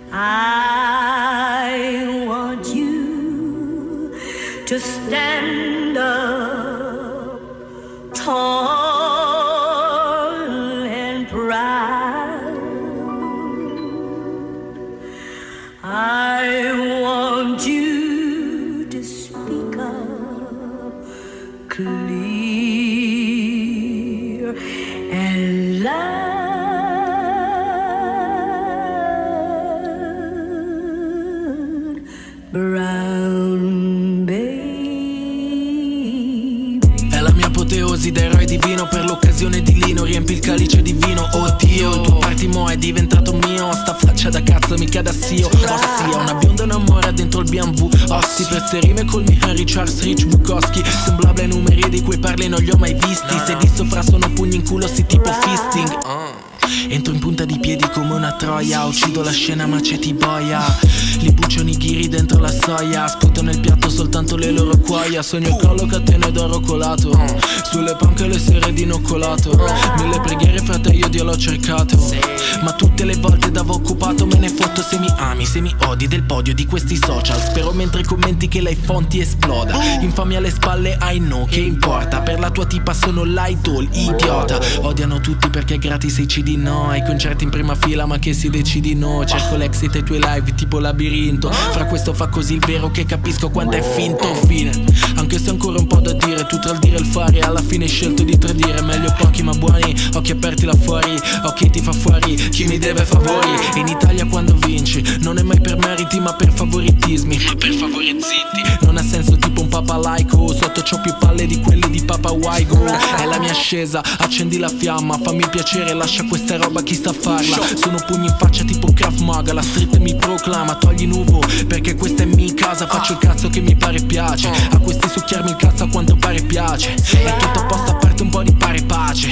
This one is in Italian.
I want you to stand up tall and proud. I want you to speak up clear and loud. Brown baby. È la mia apoteosi da eroe divino, per l'occasione di Lino riempi il calice divino. Oddio, il tuo partimo è diventato mio, sta faccia da cazzo mica da sio. Ossia, una bionda innamora dentro il BMW. Ossi per ste rime col mio Henry Charles Rich Bukowski. Semblabile ai numeri di cui parli non li ho mai visti. Se di sopra sono pugni in culo sì tipo fisting. Entro in punta di piedi come una troia, uccido la scena ma c'è boia. Li buccio nigiri dentro la soia, sputo nel piatto soltanto le loro cuoia. Sogno il collo catene d'oro colato, sulle panche le sere di noccolato. 1000 preghiere frate io Dio l'ho cercato, ma tutte le volte davo occupato. Me ne fotto se mi ami, se mi odi del podio di questi social. Spero mentre commenti che l'iPhone ti esploda. Infami alle spalle, I know, che importa. Per la tua tipa sono l'idol, idiota. Odiano tutti perché gratis i CD no, ai concerti in prima fila ma che si decidi no. Cerco l'exit ai tuoi live tipo labirinto. Fra questo fa così il vero che capisco quanto è finto. Fine, anche se ancora un po' da dire. Tu tra il dire e il fare alla fine hai scelto di tradire. Meglio pochi ma buoni, occhi aperti là fuori. Ok ti fa fuori chi mi deve favori. In Italia quando vinci non è mai per meriti ma per favoritismi. Ma per favori zitti, non ha senso tipo un papa laico. Sotto c'ho più palle di quelli di Papa Waigo. È la mia ascesa, accendi la fiamma. Fammi il piacere, lascia questa roba chi sta a farla. Sono pugni in faccia tipo Krav Maga. La street mi proclama, togli nuvo perché questa è mia casa. Faccio il cazzo che mi pare piace. A questi succhiarmi il cazzo a quanto pare piace. È tutto a posto a parte un po' di pare pace.